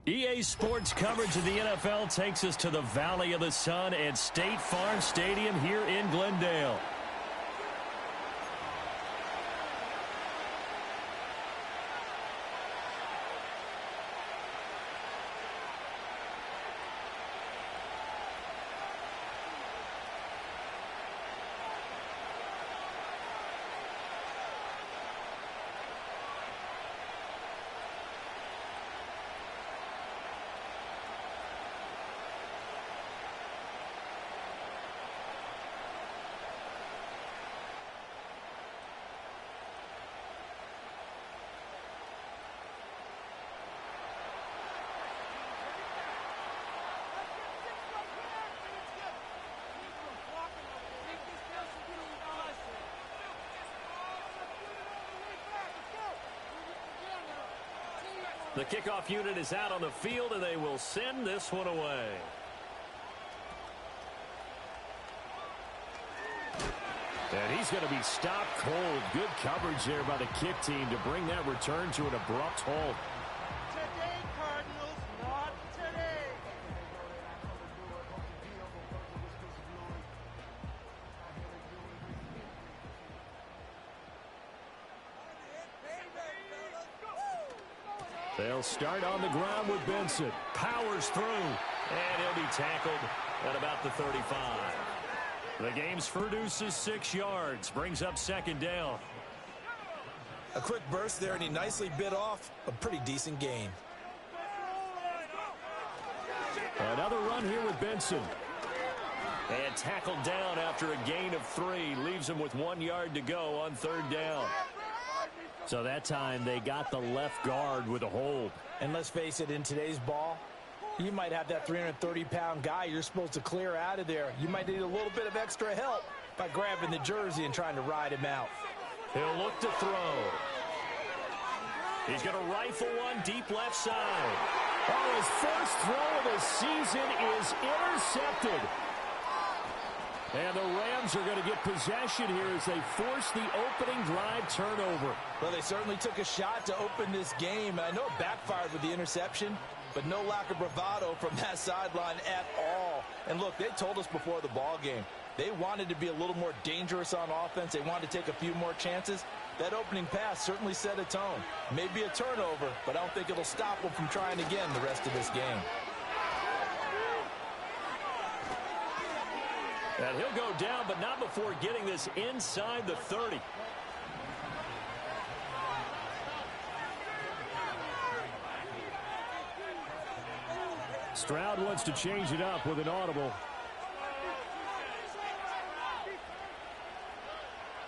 EA Sports coverage of the NFL takes us to the Valley of the Sun at State Farm Stadium here in Glendale. The kickoff unit is out on the field, and they will send this one away. And he's going to be stopped cold. Good coverage there by the kick team to bring that return to an abrupt halt. Today, Cardinals, not today. They'll start on the ground with Benson. Powers through, and he'll be tackled at about the 35. The game's produces 6 yards, brings up second down. A quick burst there, and he nicely bit off a pretty decent gain. Another run here with Benson. And tackled down after a gain of 3. Leaves him with 1 yard to go on third down. So that time they got the left guard with a hold. And let's face it, in today's ball, you might have that 330-pound guy you're supposed to clear out of there. You might need a little bit of extra help by grabbing the jersey and trying to ride him out. He'll look to throw. He's going to rifle one deep left side. Oh, his first throw of the season is intercepted. And the Rams are going to get possession here as they force the opening drive turnover. Well, they certainly took a shot to open this game. I know it backfired with the interception, but no lack of bravado from that sideline at all. And look, they told us before the ball game, they wanted to be a little more dangerous on offense. They wanted to take a few more chances. That opening pass certainly set a tone. Maybe a turnover, but I don't think it'll stop them from trying again the rest of this game. And he'll go down, but not before getting this inside the 30. Stroud wants to change it up with an audible.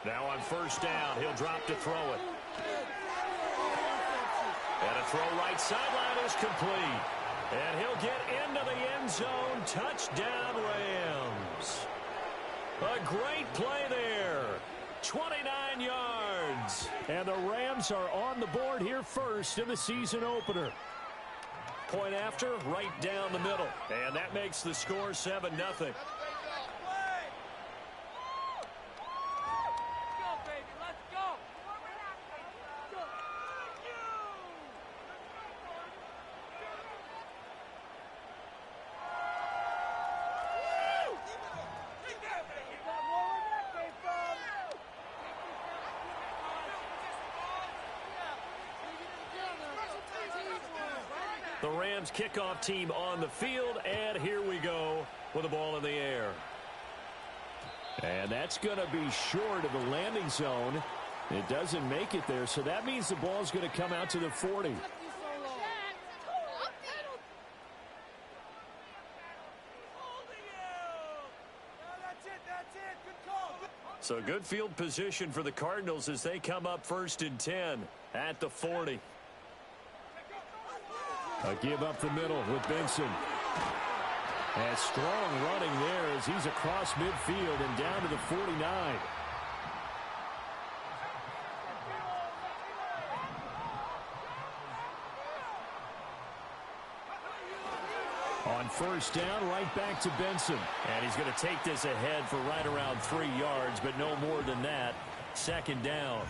Now on first down, he'll drop to throw it. And a throw right sideline is complete. And he'll get into the end zone. Touchdown, Rams. A great play there. 29 yards. And the Rams are on the board here first in the season opener. Point after, right down the middle. And that makes the score 7-0. The Rams kickoff team on the field, and here we go with the ball in the air. And that's going to be short of the landing zone. It doesn't make it there, so that means the ball's going to come out to the 40. So good field position for the Cardinals as they come up first and 10 at the 40. A give up the middle with Benson. And strong running there as he's across midfield and down to the 49. On first down, right back to Benson. And he's going to take this ahead for right around 3 yards, but no more than that. Second down.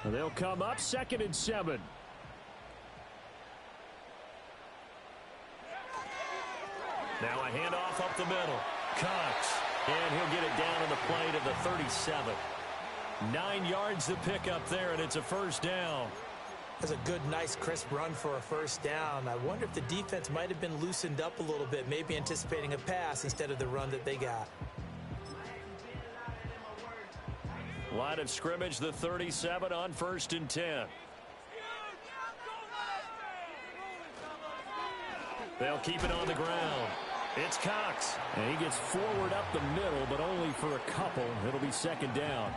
They'll come up 2nd and 7. Now a handoff up the middle. Cox. And he'll get it down on the play to the 37. 9 yards to pick up there, and it's a first down. That's a good, nice, crisp run for a first down. I wonder if the defense might have been loosened up a little bit, maybe anticipating a pass instead of the run that they got. Line of scrimmage, the 37 on 1st and 10. They'll keep it on the ground. It's Cox. And he gets forward up the middle, but only for a couple. It'll be 2nd down.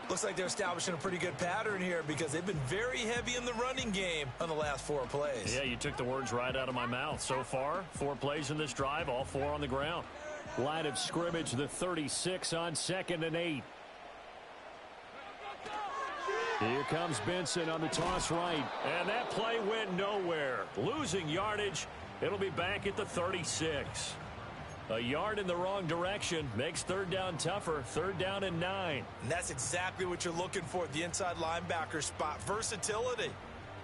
Looks like they're establishing a pretty good pattern here because they've been very heavy in the running game on the last 4 plays. Yeah, you took the words right out of my mouth. So far, 4 plays in this drive, all 4 on the ground. Line of scrimmage, the 36 on 2nd and 8. Here comes Benson on the toss right. And that play went nowhere. Losing yardage. It'll be back at the 36. A yard in the wrong direction makes 3rd down tougher. 3rd down and 9. And that's exactly what you're looking for at the inside linebacker spot. Versatility.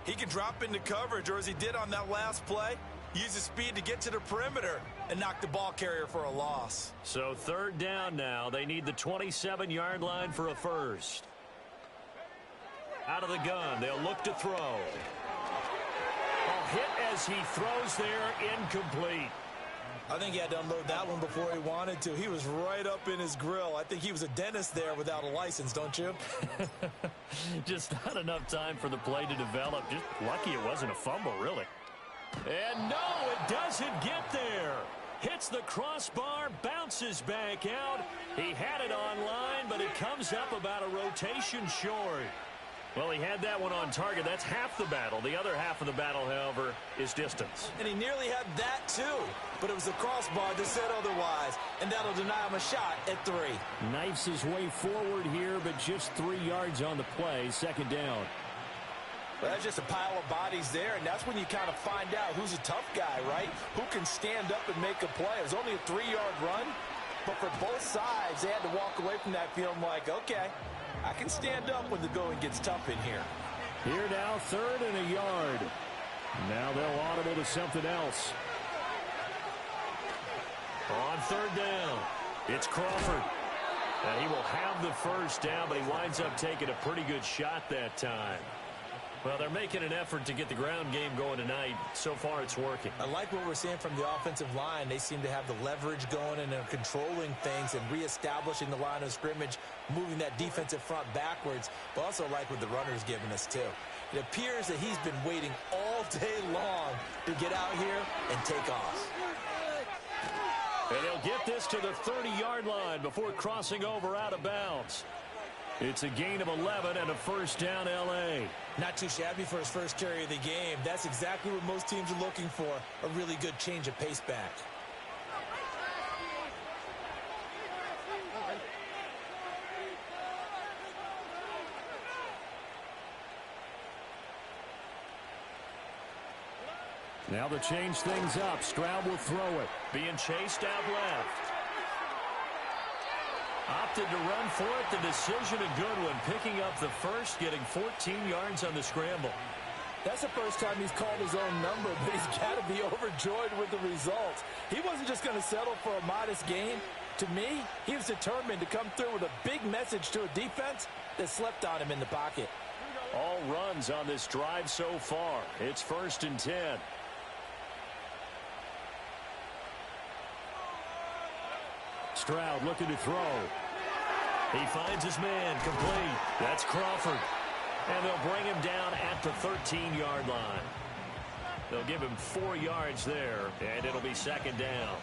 He can drop into coverage, or as he did on that last play, use his speed to get to the perimeter and knock the ball carrier for a loss. So 3rd down now. They need the 27-yard line for a first. Out of the gun. They'll look to throw. A hit as he throws there, incomplete. I think he had to unload that one before he wanted to. He was right up in his grill. I think he was a dentist there without a license, don't you? Just not enough time for the play to develop. Just lucky it wasn't a fumble, really. And no, it doesn't get there. Hits the crossbar, bounces back out. He had it online, but it comes up about a rotation short. Well, he had that one on target. That's half the battle. The other half of the battle, however, is distance. And he nearly had that, too. But it was the crossbar that said otherwise. And that'll deny him a shot at 3. Knifes his way forward here, but just 3 yards on the play. 2nd down. Well, that's just a pile of bodies there, and that's when you kind of find out who's a tough guy, right? Who can stand up and make a play. It was only a 3-yard run, but for both sides, they had to walk away from that feeling like, okay, I can stand up when the going gets tough in here. Here now, 3rd and a yard. Now they'll audible to something else. On 3rd down, it's Crawford. And he will have the first down, but he winds up taking a pretty good shot that time. Well, they're making an effort to get the ground game going tonight. So far, it's working. I like what we're seeing from the offensive line. They seem to have the leverage going and are controlling things and reestablishing the line of scrimmage, moving that defensive front backwards. But also like what the runner's giving us, too. It appears that he's been waiting all day long to get out here and take off. And they'll get this to the 30-yard line before crossing over out of bounds. It's a gain of 11 and a first down, L.A. Not too shabby for his first carry of the game. That's exactly what most teams are looking for, a really good change of pace back. Now to change things up, Stroud will throw it. Being chased out left. Opted to run for it. The decision a good one. Picking up the first, getting 14 yards on the scramble. That's the first time he's called his own number, but he's got to be overjoyed with the results. He wasn't just going to settle for a modest gain. To me, he was determined to come through with a big message to a defense that slept on him in the pocket. All runs on this drive so far. It's 1st and 10. Stroud looking to throw. He finds his man, complete. That's Crawford. And they'll bring him down at the 13-yard line. They'll give him 4 yards there, and it'll be 2nd down.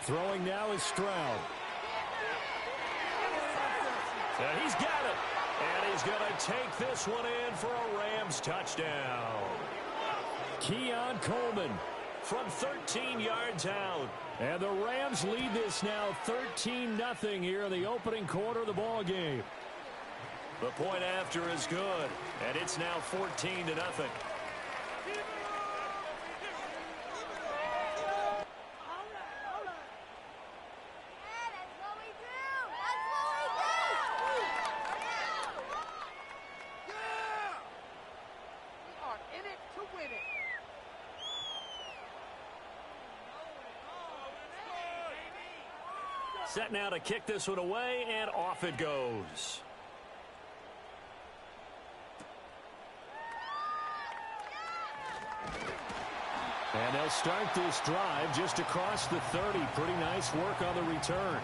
Throwing now is Stroud. And he's got it. And he's going to take this one in for a Rams touchdown. Keon Coleman from 13 yards out. And the Rams lead this now 13-0 here in the opening quarter of the ball game. The point after is good. And it's now 14-0. to win it. Set now to kick this one away, and off it goes. And they'll start this drive just across the 30. Pretty nice work on the return.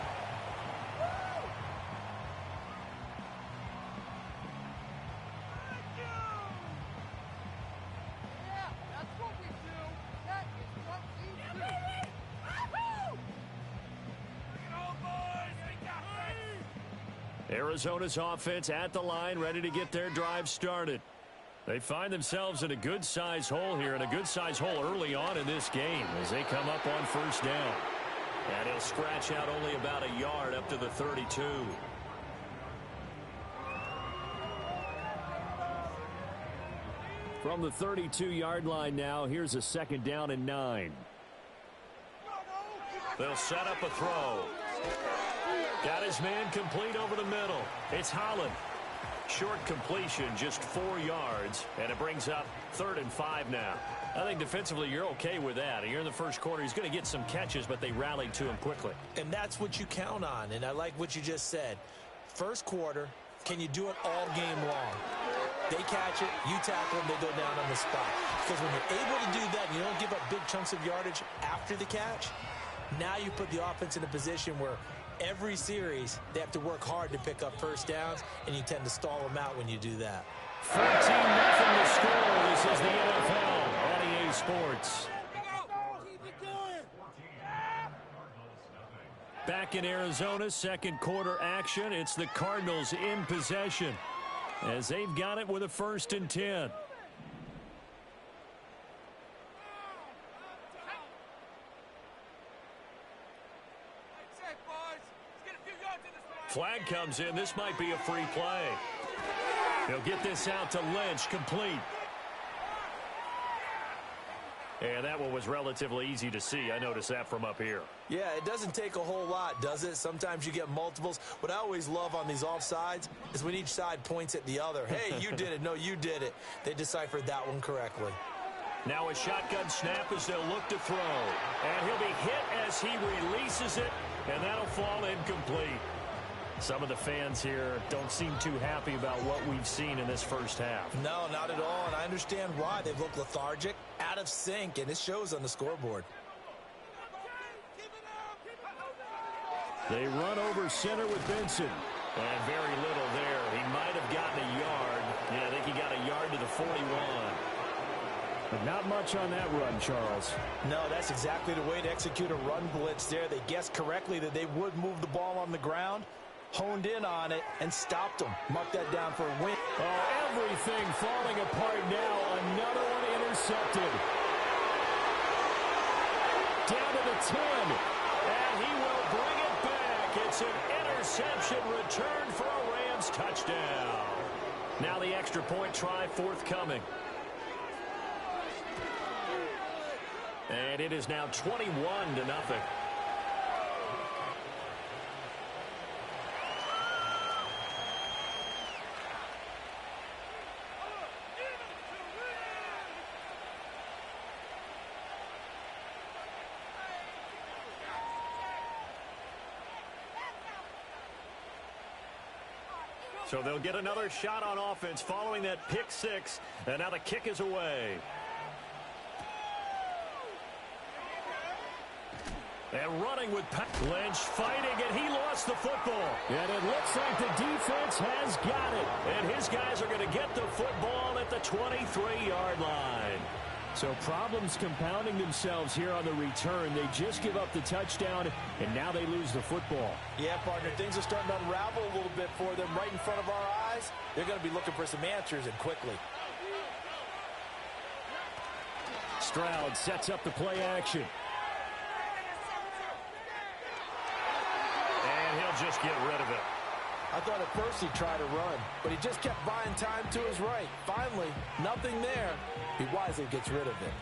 Arizona's offense at the line, ready to get their drive started. They find themselves in a good-sized hole here, and a good-sized hole early on in this game as they come up on first down. And he'll scratch out only about a yard up to the 32. From the 32-yard line now, here's a 2nd down and 9. They'll set up a throw. Got his man complete over the middle. It's Holland. Short completion, just 4 yards, and it brings up 3rd and 5 now. I think defensively you're okay with that. Here in the first quarter, he's going to get some catches, but they rallied to him quickly. And that's what you count on, and I like what you just said. First quarter, can you do it all game long? They catch it, you tackle them, they go down on the spot. Because when you're able to do that and you don't give up big chunks of yardage after the catch, now you put the offense in a position where every series, they have to work hard to pick up first downs, and you tend to stall them out when you do that. 14-0 to score. This is the NFL on EA Sports. Back in Arizona, second quarter action. It's the Cardinals in possession as they've got it with a 1st and 10. Flag comes in. This might be a free play. He'll get this out to Lynch, complete. And that one was relatively easy to see. I noticed that from up here. Yeah, it doesn't take a whole lot, does it? Sometimes you get multiples. What I always love on these offsides is when each side points at the other. Hey, you did it. No, you did it. They deciphered that one correctly. Now a shotgun snap as they'll look to throw. And he'll be hit as he releases it, and that'll fall incomplete. Some of the fans here don't seem too happy about what we've seen in this first half. No, not at all, and I understand why. They've looked lethargic, out of sync, and it shows on the scoreboard. They run over center with Benson. And very little there. He might have gotten a yard. Yeah, I think he got a yard to the 41. But not much on that run, Charles. No, that's exactly the way to execute a run blitz there. They guessed correctly that they would move the ball on the ground, honed in on it, and stopped them. Mark that down for a win. Oh, everything falling apart now. Another one intercepted. Down to the 10. And he will bring it back. It's an interception return for a Rams touchdown. Now the extra point try forthcoming. And it is now 21-0. So they'll get another shot on offense following that pick six. And now the kick is away. And running with Lynch fighting, and he lost the football. And it looks like the defense has got it. And his guys are going to get the football at the 23-yard line. So problems compounding themselves here on the return. They just give up the touchdown, and now they lose the football. Yeah, partner, things are starting to unravel a little bit for them right in front of our eyes. They're going to be looking for some answers, and quickly. Stroud sets up the play action. And he'll just get rid of it. I thought at first he'd try to run, but he just kept buying time to his right. Finally, nothing there. He wisely gets rid of it.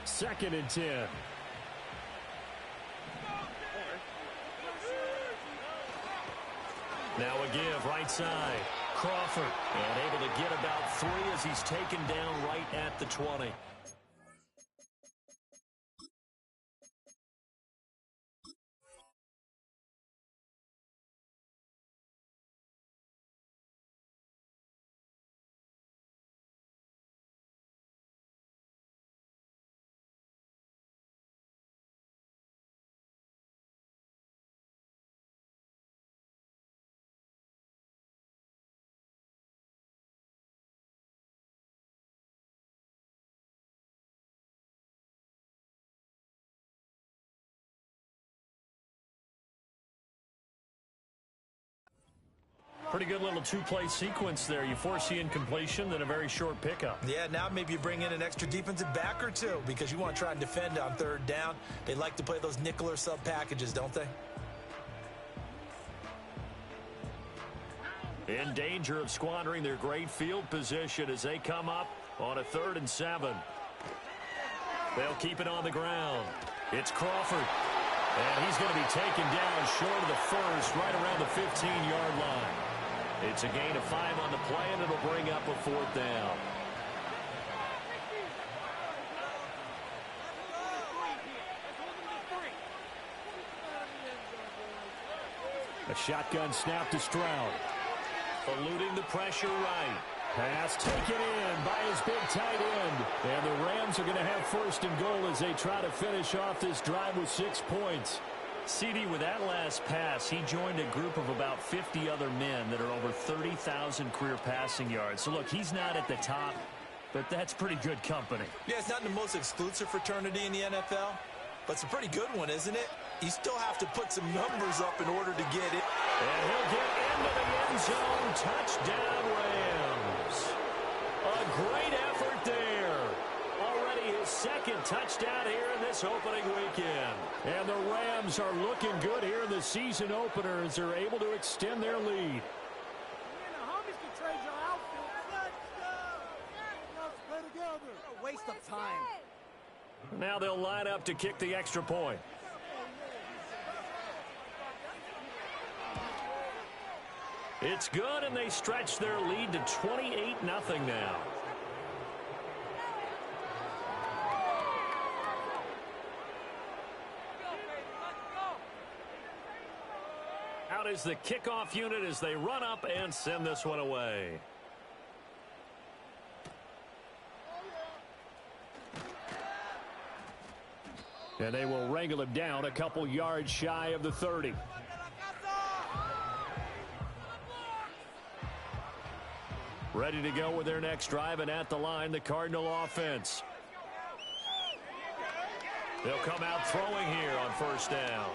2nd and 10. Now a give right side. Crawford, and able to get about 3 as he's taken down right at the 20. Pretty good little two-play sequence there. You force the incompletion, then a very short pickup. Yeah, now maybe you bring in an extra defensive back or two because you want to try and defend on third down. They like to play those nickel or sub packages, don't they? In danger of squandering their great field position as they come up on a 3rd and 7. They'll keep it on the ground. It's Crawford. And he's going to be taken down short of the first, right around the 15-yard line. It's a gain of 5 on the play, and it'll bring up a 4th down. A shotgun snap to Stroud. Eluding the pressure right. Pass taken in by his big tight end. And the Rams are going to have 1st and goal as they try to finish off this drive with 6 points. CD, with that last pass, he joined a group of about 50 other men that are over 30,000 career passing yards. So, look, he's not at the top, but that's pretty good company. Yeah, it's not the most exclusive fraternity in the NFL, but it's a pretty good one, isn't it? You still have to put some numbers up in order to get it. And he'll get into the end zone. Touchdown, Rams. A great effort there. Already his 2nd touchdown here in this opening weekend. And the Rams are looking good here in the season opener as they're able to extend their lead. Waste of time. Now they'll line up to kick the extra point. It's good, and they stretch their lead to 28-0 now. Out is the kickoff unit as they run up and send this one away. And they will wrangle him down a couple yards shy of the 30. Ready to go with their next drive, and at the line, the Cardinal offense. They'll come out throwing here on 1st down.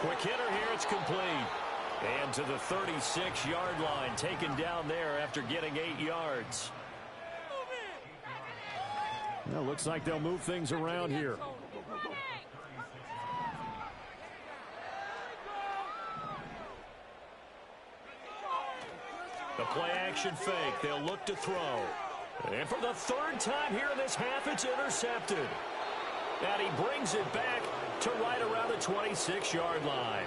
Quick hitter here, it's complete. And to the 36-yard line, taken down there after getting 8 yards. Well, looks like they'll move things around here. The play-action fake. They'll look to throw. And for the 3rd time here in this half, it's intercepted. And he brings it back to right around the 26-yard line.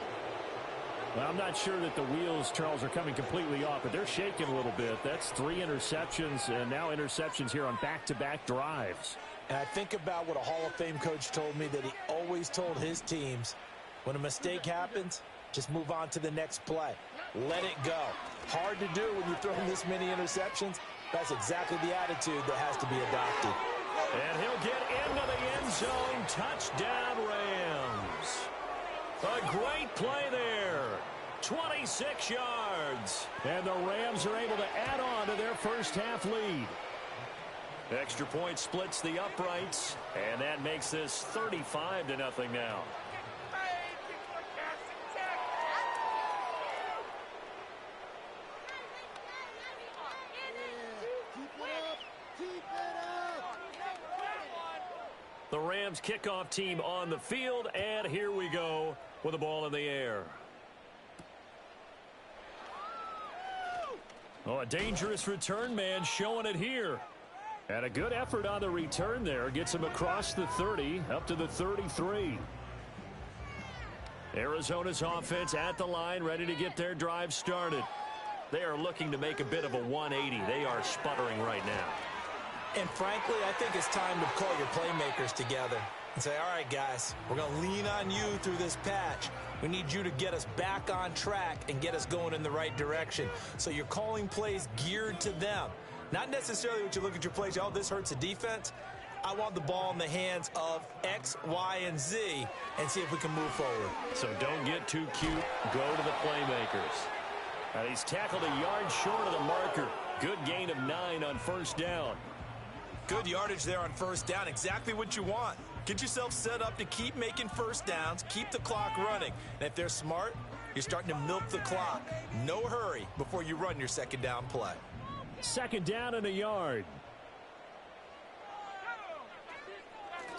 Well, I'm not sure that the wheels, Charles, are coming completely off, but they're shaking a little bit. That's 3 interceptions, and now interceptions here on back-to-back drives. And I think about what a Hall of Fame coach told me that he always told his teams, when a mistake happens, just move on to the next play. Let it go. Hard to do when you throw this many interceptions. That's exactly the attitude that has to be adopted. And he'll get into the end zone. Touchdown, Rams. A great play there. 26 yards. And the Rams are able to add on to their first half lead. Extra point splits the uprights, and that makes this 35-0 now. The Rams kickoff team on the field, and here we go with the ball in the air. Oh, a dangerous return man showing it here. And a good effort on the return there. Gets him across the 30, up to the 33. Arizona's offense at the line, ready to get their drive started. They are looking to make a bit of a 180. They are sputtering right now. And frankly, I think it's time to call your playmakers together and say, all right, guys, we're going to lean on you through this patch. We need you to get us back on track and get us going in the right direction. So you're calling plays geared to them. Not necessarily what you look at your plays, oh, this hurts the defense. I want the ball in the hands of X, Y, and Z and see if we can move forward. So don't get too cute. Go to the playmakers. Now he's tackled a yard short of the marker. Good gain of 9 on first down. Good yardage there on first down. Exactly what you want. Get yourself set up to keep making first downs, keep the clock running. And if they're smart, you're starting to milk the clock. No hurry before you run your second down play. Second down and a yard.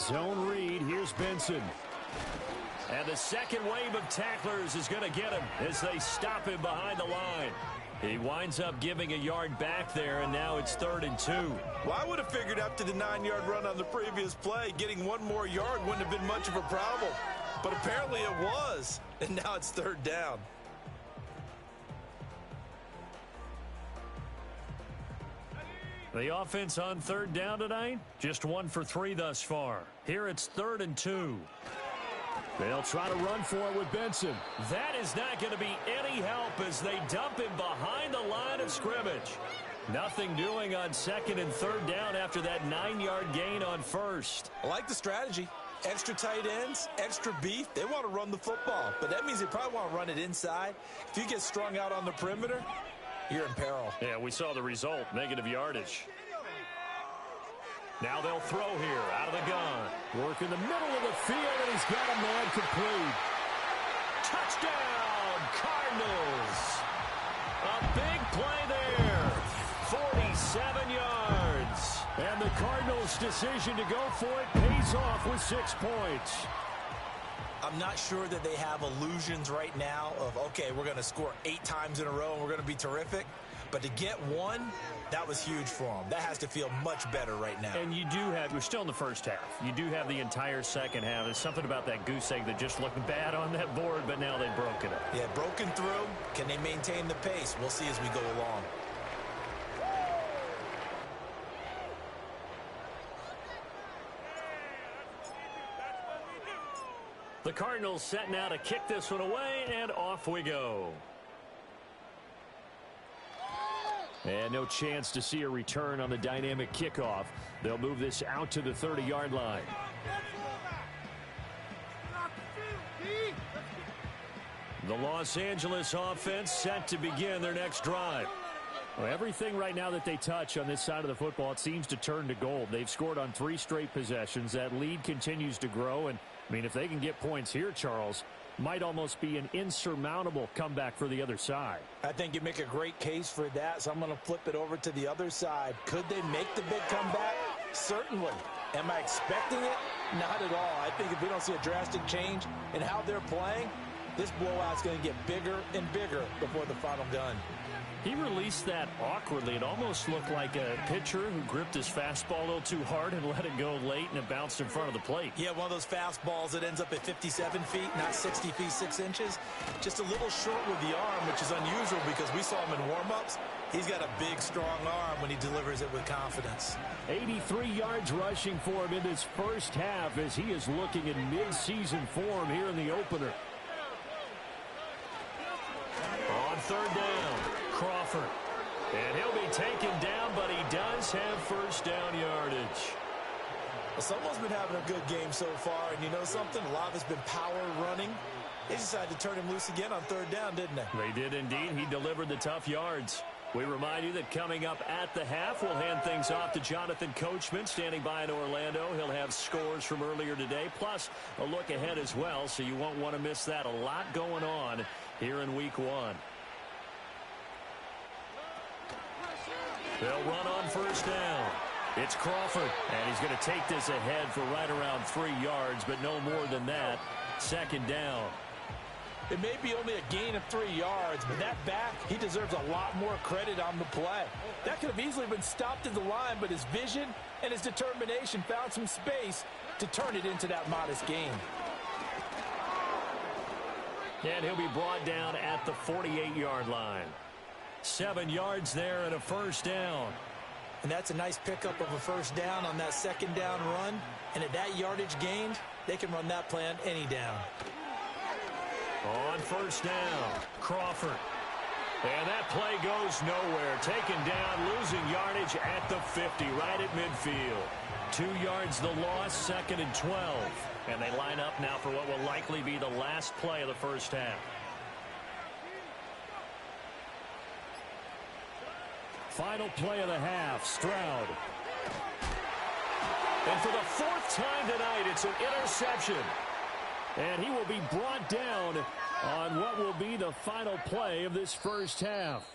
Zone read. Here's Benson. And the second wave of tacklers is going to get him as they stop him behind the line. He winds up giving a yard back there, and now it's 3rd and 2. Well, I would have figured after the 9-yard run on the previous play, getting one more yard wouldn't have been much of a problem. But apparently it was, and now it's 3rd down. The offense on 3rd down tonight, just 1 for 3 thus far. Here it's 3rd and 2. They'll try to run for it with Benson. That is not going to be any help as they dump him behind the line of scrimmage. Nothing doing on 2nd and 3rd down after that 9-yard gain on first. I like the strategy. Extra tight ends, extra beef. They want to run the football, but that means they probably want to run it inside. If you get strung out on the perimeter, you're in peril. Yeah, we saw the result, negative yardage. Now they'll throw here out of the gun. Work in the middle of the field, and he's got a man complete. Touchdown, Cardinals. A big play there. 47 yards. And the Cardinals' decision to go for it pays off with 6 points. I'm not sure that they have illusions right now of, okay, we're going to score 8 times in a row and we're going to be terrific. But to get 1, that was huge for them. That has to feel much better right now. And you do have, we're still in the first half. You do have the entire second half. There's something about that goose egg that just looked bad on that board, but now they've broken it. Yeah, broken through. Can they maintain the pace? We'll see as we go along. The Cardinals set now to kick this one away, and off we go. And no chance to see a return on the dynamic kickoff. They'll move this out to the 30-yard line. The Los Angeles offense set to begin their next drive. Well, everything right now that they touch on this side of the football, it seems to turn to gold. They've scored on 3 straight possessions. That lead continues to grow. And, I mean, if they can get points here, Charles, might almost be an insurmountable comeback for the other side. I think you make a great case for that, so I'm going to flip it over to the other side. Could they make the big comeback? Certainly. Am I expecting it? Not at all. I think if we don't see a drastic change in how they're playing, this blowout's going to get bigger and bigger before the final gun. He released that awkwardly. It almost looked like a pitcher who gripped his fastball a little too hard and let it go late, and it bounced in front of the plate. Yeah, one of those fastballs that ends up at 57 feet, not 60 feet, 6 inches. Just a little short with the arm, which is unusual because we saw him in warm-ups. He's got a big, strong arm when he delivers it with confidence. 83 yards rushing for him in this first half as he is looking in mid-season form here in the opener. On 3rd down, Crawford. And he'll be taken down, but he does have first down yardage. Well, someone's been having a good game so far, and you know something? A lot of it's been power running. They decided to turn him loose again on 3rd down, didn't they? They did indeed. He delivered the tough yards. We remind you that coming up at the half, we'll hand things off to Jonathan Coachman, standing by in Orlando. He'll have scores from earlier today, plus a look ahead as well, so you won't want to miss that. A lot going on here in Week 1. They'll run on first down. It's Crawford, and he's going to take this ahead for right around 3 yards, but no more than that. 2nd down. It may be only a gain of 3 yards, but that back, he deserves a lot more credit on the play. That could have easily been stopped at the line, but his vision and his determination found some space to turn it into that modest gain. And he'll be brought down at the 48-yard line. 7 yards there and a first down. And that's a nice pickup of a first down on that second down run. And at that yardage gained, they can run that play on any down. On first down, Crawford. And that play goes nowhere. Taken down, losing yardage at the 50, right at midfield. 2 yards the loss, 2nd and 12. And they line up now for what will likely be the last play of the first half. Final play of the half, Stroud. And for the 4th time tonight, it's an interception. And he will be brought down on what will be the final play of this first half.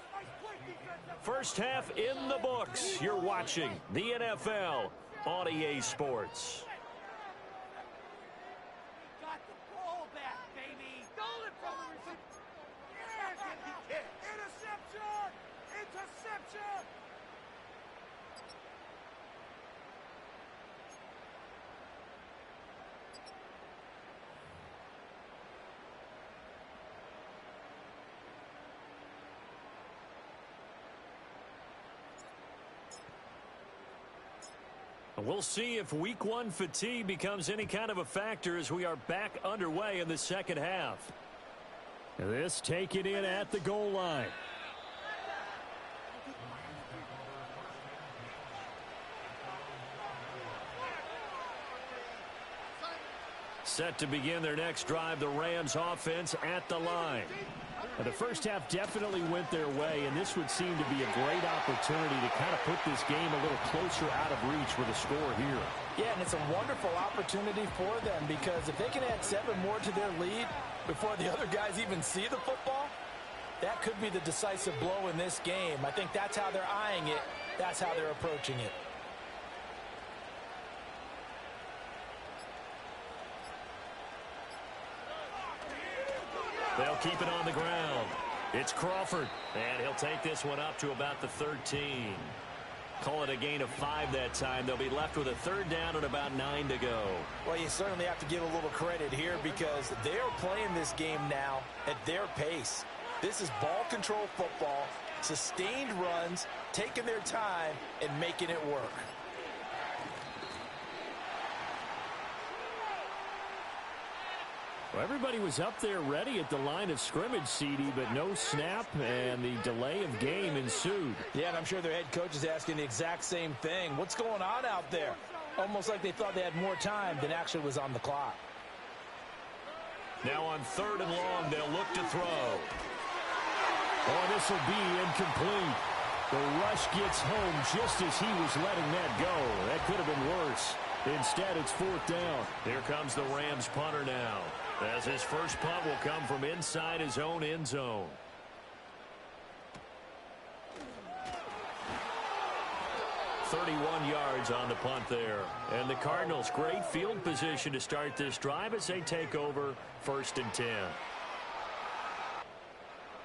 First half in the books. You're watching the NFL on EA Sports. Got the ball back, baby. Stole it from the receiver. Interception! Interception! We'll see if week 1 fatigue becomes any kind of a factor as we are back underway in the second half. This taken in at the goal line. Set to begin their next drive, the Rams offense at the line. The first half definitely went their way, and this would seem to be a great opportunity to kind of put this game a little closer out of reach with a score here. Yeah, and it's a wonderful opportunity for them because if they can add 7 more to their lead before the other guys even see the football, that could be the decisive blow in this game. I think that's how they're eyeing it. That's how they're approaching it. They'll keep it on the ground. It's Crawford, and he'll take this one up to about the 13. Call it a gain of 5 that time. They'll be left with a 3rd down and about 9 to go. Well, you certainly have to give a little credit here because they're playing this game now at their pace. This is ball control football, sustained runs, taking their time, and making it work. Well, everybody was up there ready at the line of scrimmage, CD, but no snap, and the delay of game ensued. Yeah, and I'm sure their head coach is asking the exact same thing. What's going on out there? Almost like they thought they had more time than actually was on the clock. Now on 3rd and long, they'll look to throw. Oh, this will be incomplete. The rush gets home just as he was letting that go. That could have been worse. Instead, it's 4th down. Here comes the Rams punter now, as his first punt will come from inside his own end zone. "31 yards on the punt there. And the Cardinals, great field position to start this drive as they take over 1st and 10.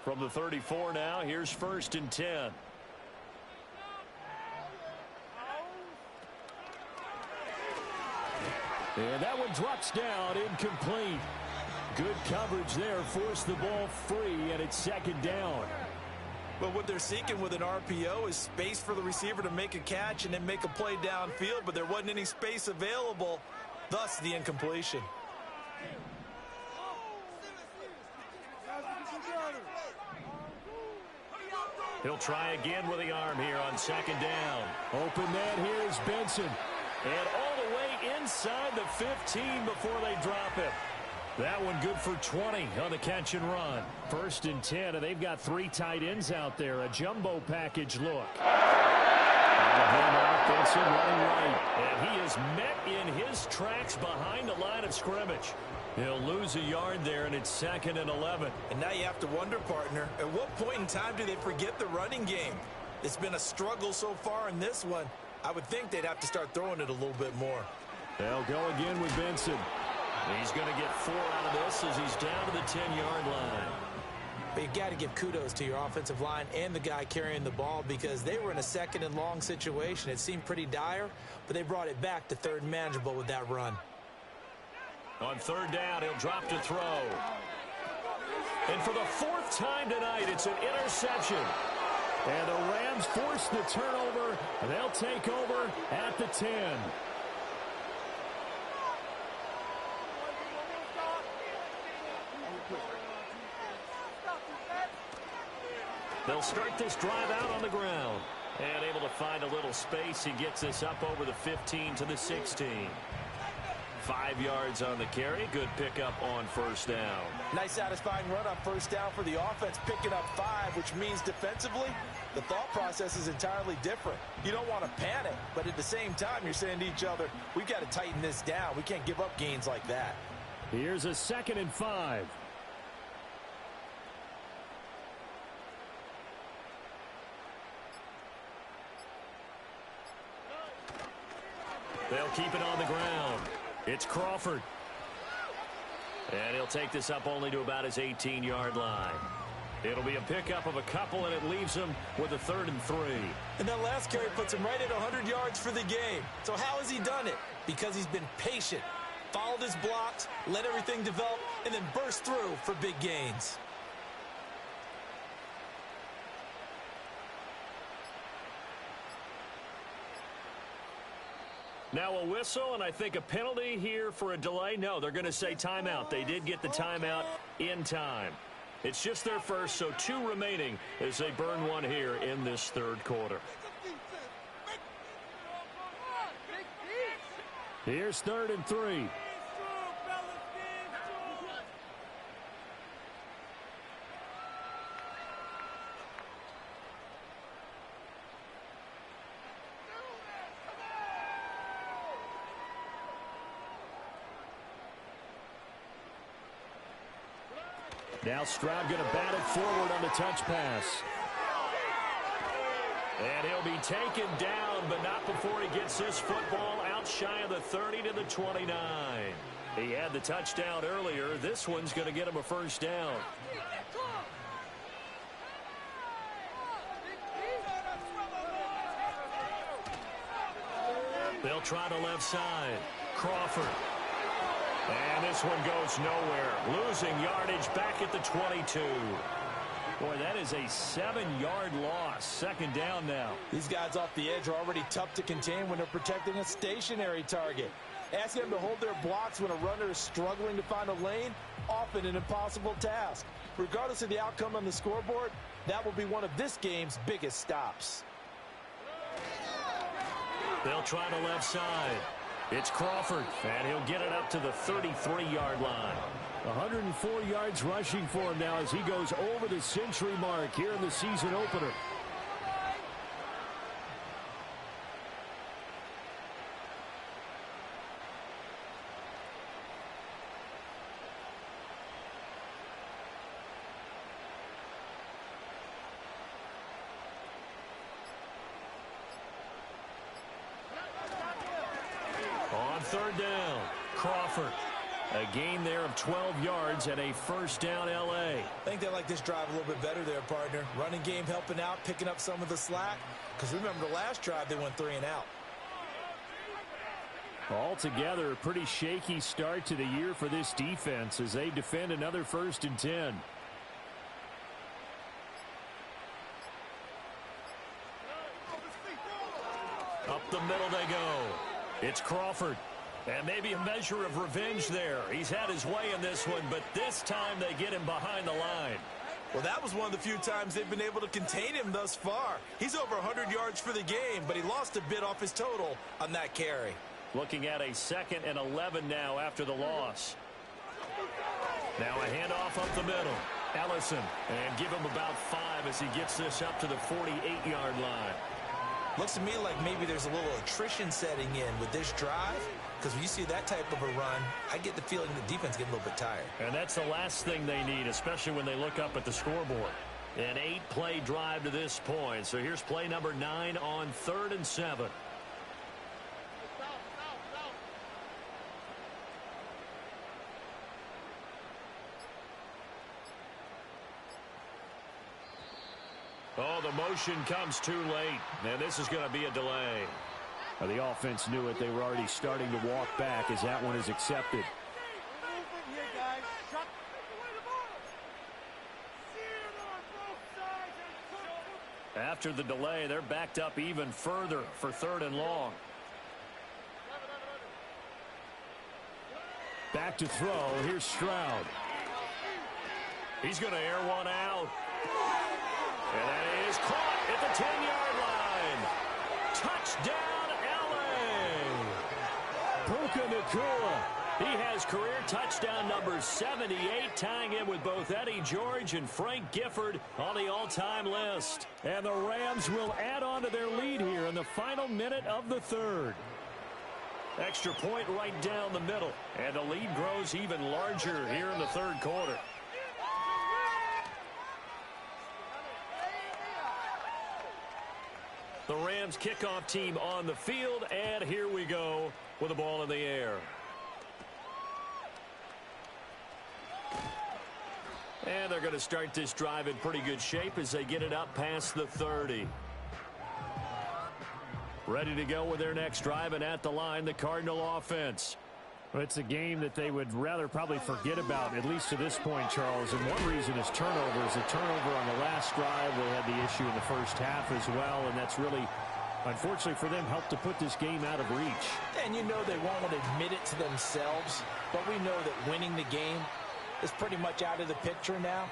From the 34 now, here's 1st and 10. And that one drops down, incomplete. Good coverage there, forced the ball free, and it's 2nd down. But what they're seeking with an RPO is space for the receiver to make a catch and then make a play downfield, but there wasn't any space available, thus the incompletion. He'll try again with the arm here on 2nd down. Open man here is Benson. And all the way inside the 15 before they drop it. That one good for 20 on the catch and run. 1st and 10, and they've got 3 tight ends out there. A jumbo package look. Benson running right. And he is met in his tracks behind the line of scrimmage. He'll lose a yard there, and it's 2nd and 11. And now you have to wonder, partner, at what point in time do they forget the running game? It's been a struggle so far in this one. I would think they'd have to start throwing it a little bit more. They'll go again with Benson. He's going to get 4 out of this as he's down to the 10-yard line. But you've got to give kudos to your offensive line and the guy carrying the ball because they were in a 2nd and long situation. It seemed pretty dire, but they brought it back to 3rd and manageable with that run. On 3rd down, he'll drop to throw. And for the fourth time tonight, it's an interception. And the Rams force the turnover. They'll take over at the 10. They'll start this drive out on the ground. And able to find a little space. He gets this up over the 15 to the 16. 5 yards on the carry. Good pickup on first down. Nice satisfying run on first down for the offense, picking up 5, which means defensively, the thought process is entirely different. You don't want to panic, but at the same time, you're saying to each other, we've got to tighten this down. We can't give up gains like that. Here's a 2nd and 5. They'll keep it on the ground. It's Crawford. And he'll take this up only to about his 18-yard line. It'll be a pickup of a couple, and it leaves him with a 3rd and 3. And that last carry puts him right at 100 yards for the game. So how has he done it? Because he's been patient, followed his blocks, let everything develop, and then burst through for big gains. Now a whistle, and I think a penalty here for a delay. No, they're going to say timeout. They did get the timeout in time. It's just their first, so 2 remaining as they burn one here in this 3rd quarter. Here's 3rd and 3. Now Stroud going to bat it forward on the touch pass. And he'll be taken down, but not before he gets this football out shy of the 30 to the 29. He had the touchdown earlier. This one's going to get him a first down. They'll try the left side. Crawford. And this one goes nowhere. Losing yardage back at the 22. Boy, that is a 7-yard loss. 2nd down now. These guys off the edge are already tough to contain when they're protecting a stationary target. Asking them to hold their blocks when a runner is struggling to find a lane, often an impossible task. Regardless of the outcome on the scoreboard, that will be one of this game's biggest stops. They'll try the left side. It's Crawford, and he'll get it up to the 33-yard line. 104 yards rushing for him now as he goes over the century mark here in the season opener. On 3rd down, Crawford. A gain there of 12 yards and a first down L.A. I think they like this drive a little bit better there, partner. Running game helping out, picking up some of the slack. Because remember, the last drive, they went 3 and out. Altogether, a pretty shaky start to the year for this defense as they defend another 1st and 10. Up the middle they go. It's Crawford. And maybe a measure of revenge there. He's had his way in this one, but this time they get him behind the line. Well, that was one of the few times they've been able to contain him thus far. He's over 100 yards for the game, but he lost a bit off his total on that carry. Looking at a 2nd and 11 now after the loss. Now a handoff up the middle. Ellison, and give him about 5 as he gets this up to the 48-yard line. Looks to me like maybe there's a little attrition setting in with this drive. Because when you see that type of a run, I get the feeling the defense getting a little bit tired. And that's the last thing they need, especially when they look up at the scoreboard. An 8-play drive to this point. So here's play number 9 on 3rd and 7. Oh, the motion comes too late, and this is going to be a delay. The offense knew it. They were already starting to walk back as that one is accepted. After the delay, they're backed up even further for 3rd and long. Back to throw. Here's Stroud. He's going to air one out. And that is caught at the 10-yard line. Touchdown, L.A. Puka Nacua. He has career touchdown number 78, tying in with both Eddie George and Frank Gifford on the all-time list. And the Rams will add on to their lead here in the final minute of the 3rd. Extra point right down the middle. And the lead grows even larger here in the 3rd quarter. The Rams kickoff team on the field, and here we go with the ball in the air. And they're going to start this drive in pretty good shape as they get it up past the 30. Ready to go with their next drive, and at the line, the Cardinal offense. Well, it's a game that they would rather probably forget about, at least to this point, Charles. And one reason is turnovers. A turnover on the last drive. They had the issue in the first half as well, and that's really, unfortunately for them, helped to put this game out of reach. And you know they won't admit it to themselves, but we know that winning the game is pretty much out of the picture now.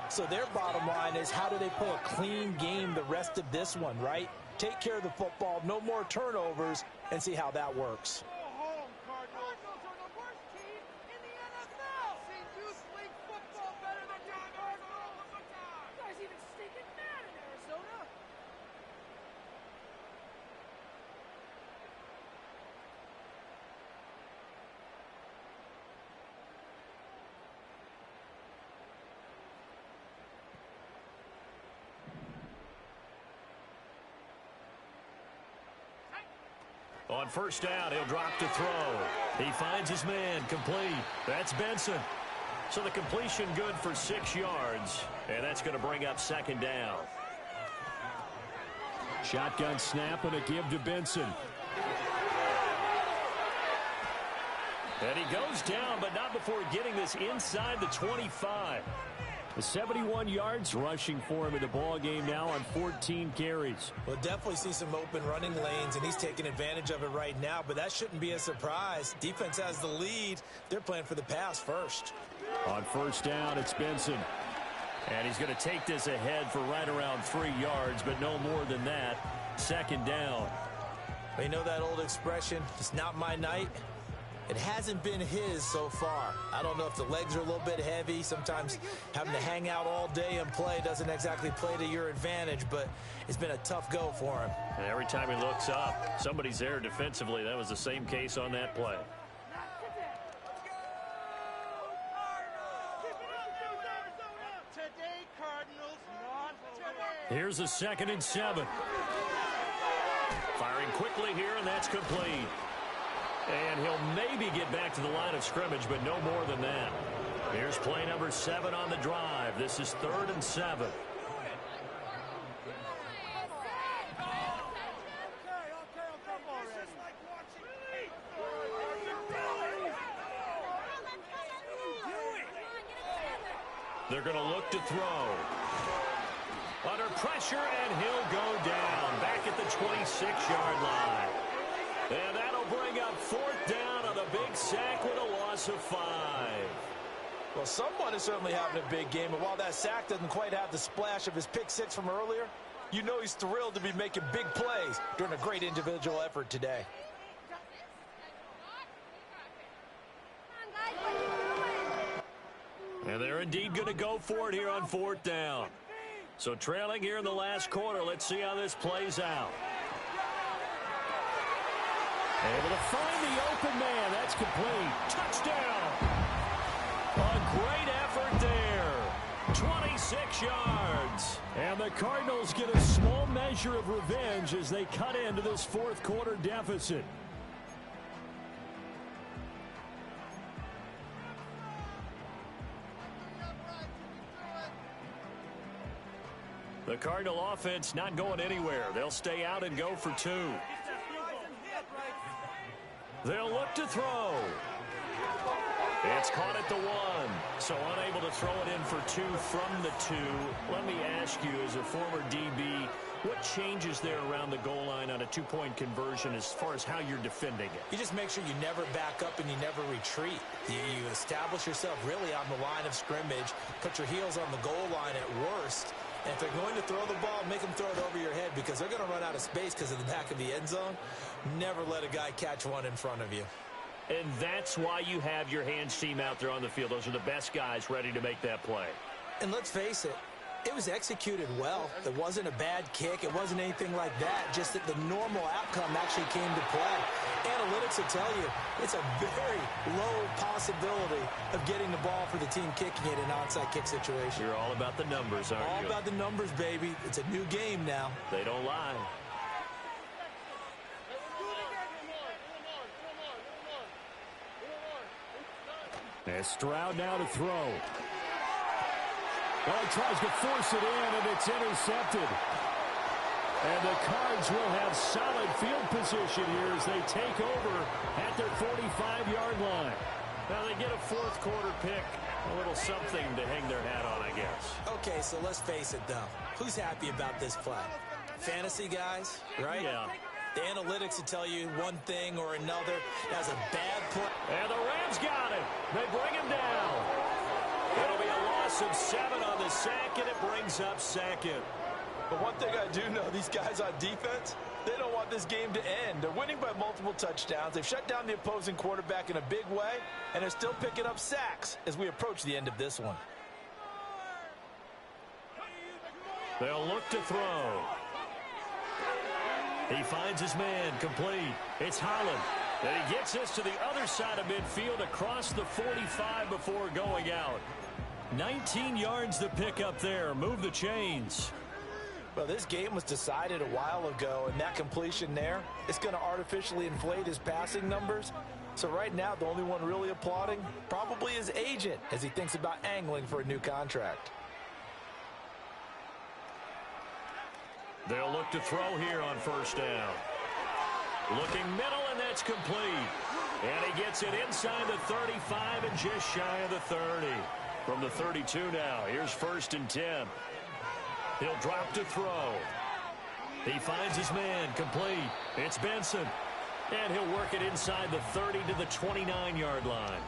So their bottom line is, how do they play a clean game the rest of this one, right? Take care of the football, no more turnovers, and see how that works. On first down, he'll drop to throw. He finds his man, complete. That's Benson. So the completion good for 6 yards, and that's going to bring up 2nd down. Shotgun snap and a give to Benson. And he goes down, but not before getting this inside the 25. The 71 yards rushing for him in the ball game now on 14 carries. We'll definitely see some open running lanes, and he's taking advantage of it right now, but that shouldn't be a surprise. Defense has the lead. They're playing for the pass first. On first down, it's Benson. And he's going to take this ahead for right around 3 yards, but no more than that. 2nd down. You know that old expression, it's not my night? It hasn't been his so far. I don't know if the legs are a little bit heavy. Sometimes having to hang out all day and play doesn't exactly play to your advantage, but it's been a tough go for him. And every time he looks up, somebody's there defensively. That was the same case on that play. Here's a 2nd and 7. Firing quickly here, and that's complete. And he'll maybe get back to the line of scrimmage, but no more than that. Here's play number 7 on the drive. This is 3rd and 7. They're going to look to throw. Under pressure, and he'll go down. Back at the 26-yard line. And that'll bring up 4th down on the big sack with a loss of 5. Well, someone is certainly having a big game, and while that sack doesn't quite have the splash of his pick 6 from earlier, you know he's thrilled to be making big plays during a great individual effort today. And they're indeed going to go for it here on 4th down. So trailing here in the last quarter, let's see how this plays out. Able to find the open man. That's complete. Touchdown. A great effort there. 26 yards. And the Cardinals get a small measure of revenge as they cut into this 4th quarter deficit. The Cardinal offense not going anywhere. They'll stay out and go for 2. They'll look to throw. It's caught at the 1. So unable to throw it in for 2 from the 2. Let me ask you, as a former DB, what changes there around the goal line on a 2-point conversion as far as how you're defending it? You just make sure you never back up and you never retreat. You establish yourself really on the line of scrimmage, put your heels on the goal line at worst, and if they're going to throw the ball, make them throw it over your head because they're going to run out of space because of the back of the end zone. Never let a guy catch one in front of you. And that's why you have your hands team out there on the field. Those are the best guys ready to make that play. And let's face it, it was executed well. It wasn't a bad kick. It wasn't anything like that. Just that the normal outcome actually came to play. Analytics will tell you it's a very low possibility of getting the ball for the team kicking it in an onside kick situation. You're all about the numbers, aren't you? All about the numbers, baby. It's a new game now. They don't lie. And Stroud now to throw. Oh, he tries to force it in, and it's intercepted. And the Cards will have solid field position here as they take over at their 45-yard line. Now they get a fourth quarter pick. A little something to hang their hat on, I guess. Okay, so let's face it, though. Who's happy about this play? Fantasy guys, right? Yeah. The analytics will tell you one thing or another. That's a bad play. And the Rams got him. They bring him down. It'll be a loss of 7 on the sack, and it brings up second. But one thing I do know, these guys on defense, they don't want this game to end. They're winning by multiple touchdowns. They've shut down the opposing quarterback in a big way, and they're still picking up sacks as we approach the end of this one. They'll look to throw. He finds his man, complete. It's Holland. And he gets this to the other side of midfield across the 45 before going out. 19 yards to pick up there. Move the chains. Well, this game was decided a while ago, and that completion there, it's going to artificially inflate his passing numbers. So right now, the only one really applauding probably his agent as he thinks about angling for a new contract. They'll look to throw here on first down. Looking middle, and that's complete. And he gets it inside the 35 and just shy of the 30. From the 32 now, here's 1st and 10. He'll drop to throw. He finds his man, complete. It's Benson. And he'll work it inside the 30 to the 29-yard line.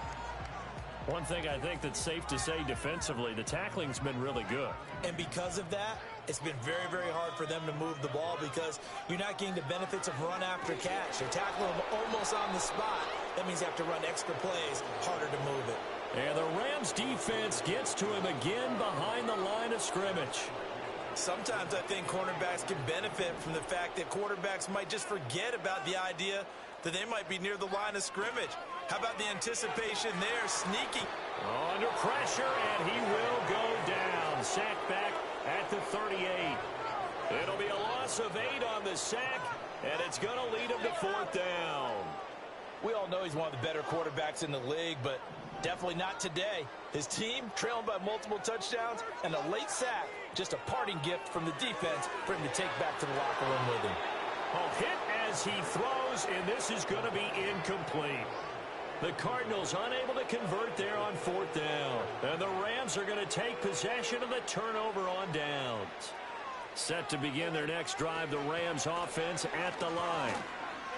One thing I think that's safe to say defensively, the tackling's been really good. And because of that, it's been very, very hard for them to move the ball because you're not getting the benefits of run after catch. They're tackling them almost on the spot. That means you have to run extra plays, harder to move it. And the Rams defense gets to him again behind the line of scrimmage. Sometimes I think cornerbacks can benefit from the fact that quarterbacks might just forget about the idea that they might be near the line of scrimmage. How about the anticipation there, sneaking? Under pressure, and he will go down. Sacked back at the 38. It'll be a loss of 8 on the sack, and it's going to lead him to 4th down. We all know he's one of the better quarterbacks in the league, but definitely not today. His team trailing by multiple touchdowns, and a late sack, just a parting gift from the defense for him to take back to the locker room with him. A hit as he throws, and this is going to be incomplete. The Cardinals unable to convert there on 4th down. And the Rams are going to take possession of the turnover on downs. Set to begin their next drive, the Rams offense at the line.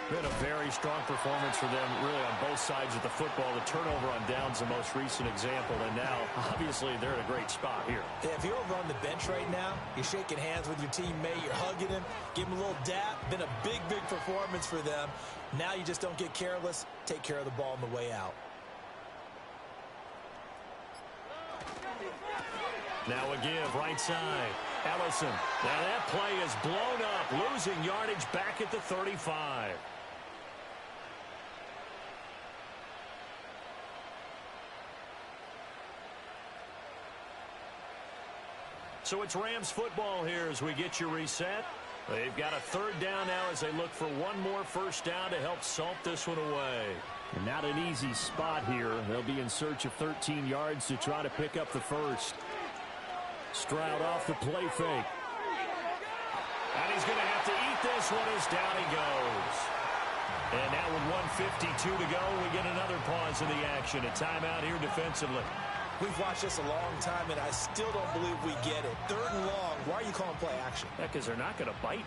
Been a very strong performance for them, really, on both sides of the football. The turnover on downs, the most recent example, and now, obviously, they're in a great spot here. Yeah, if you're over on the bench right now, you're shaking hands with your teammate, you're hugging him, give him a little dap. Been a big, big performance for them. Now you just don't get careless. Take care of the ball on the way out. Now a give, right side. Ellison. Now that play is blown up, losing yardage back at the 35. So it's Rams football here as we get you reset. They've got a 3rd down now as they look for one more first down to help salt this one away. And not an easy spot here. They'll be in search of 13 yards to try to pick up the first. Stroud off the play fake. And he's going to have to eat this one as down he goes. And now with 1:52 to go, we get another pause in the action. A timeout here defensively. We've watched this a long time, and I still don't believe we get it. 3rd and long. Why are you calling play action? Yeah, because they're not going to bite.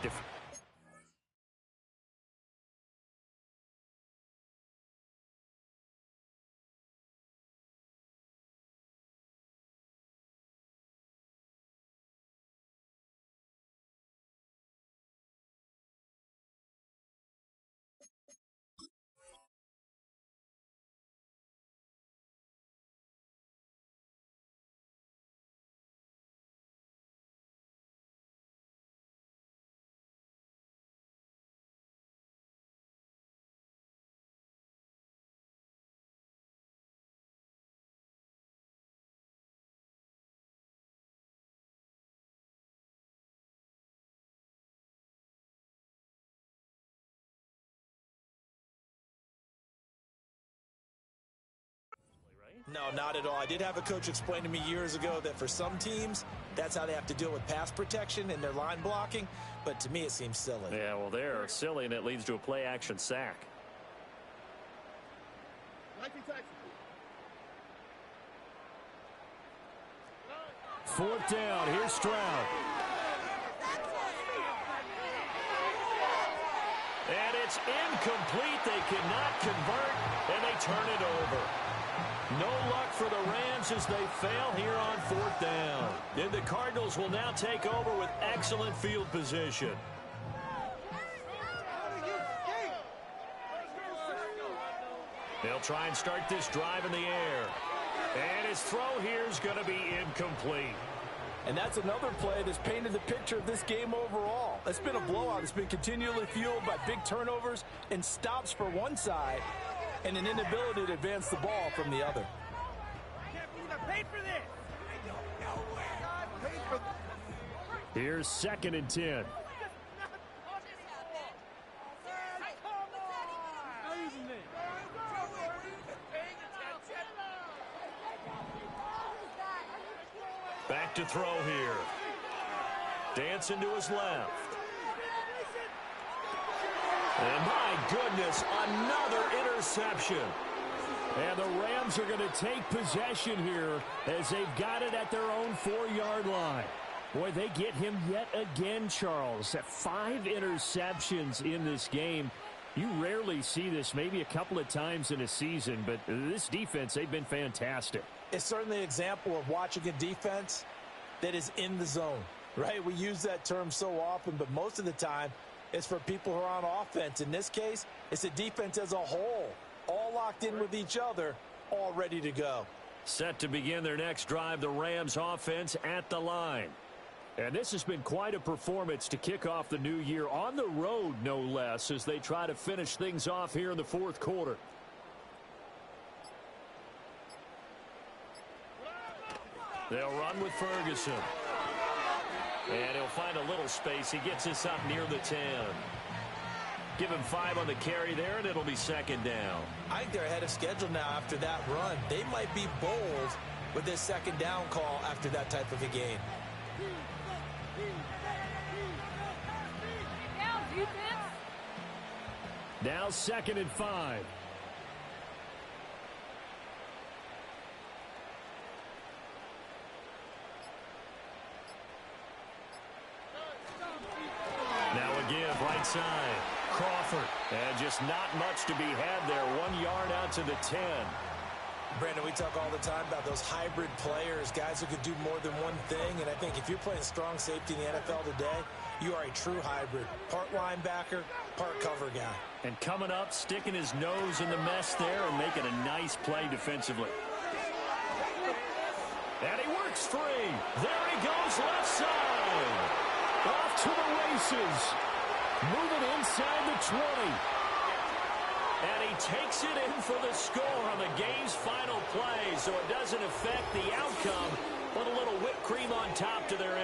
No, not at all. I did have a coach explain to me years ago that for some teams, that's how they have to deal with pass protection and their line blocking. But to me, it seems silly. Yeah, well, they're silly, and it leads to a play-action sack. Fourth down. Here's Stroud. And it's incomplete. They cannot convert, and they turn it over. No luck for the Rams as they fail here on 4th down. And the Cardinals will now take over with excellent field position. They'll try and start this drive in the air. And his throw here is going to be incomplete. And that's another play that's painted the picture of this game overall. It's been a blowout. It's been continually fueled by big turnovers and stops for one side and an inability to advance the ball from the other. Here's 2nd and 10. Back to throw here. Dancing to his left. And my goodness, another interception. And the Rams are going to take possession here as they've got it at their own 4-yard line. Boy, they get him yet again, Charles. 5 interceptions in this game. You rarely see this, maybe a couple of times in a season, but this defense, they've been fantastic. It's certainly an example of watching a defense that is in the zone, right? We use that term so often, but most of the time it's for people who are on offense. In this case, it's a defense as a whole, all locked in with each other, all ready to go. Set to begin their next drive, the Rams offense at the line. And this has been quite a performance to kick off the new year on the road, no less, as they try to finish things off here in the 4th quarter. They'll run with Ferguson. And he'll find a little space. He gets us up near the 10. Give him 5 on the carry there, and it'll be 2nd down. I think they're ahead of schedule now after that run. They might be bold with this 2nd down call after that type of a game. Now 2nd and 5. Now again, right side. Crawford. And just not much to be had there. 1 yard out to the 10. Brandon, we talk all the time about those hybrid players, guys who could do more than one thing. And I think if you're playing strong safety in the NFL today, you are a true hybrid. Part linebacker, part cover guy. And coming up, sticking his nose in the mess there and making a nice play defensively. And he works free. There he goes, left side. Off to the races. Moving inside the 20. And he takes it in for the score on the game's final play, so it doesn't affect the outcome, but a little whipped cream on top to their end.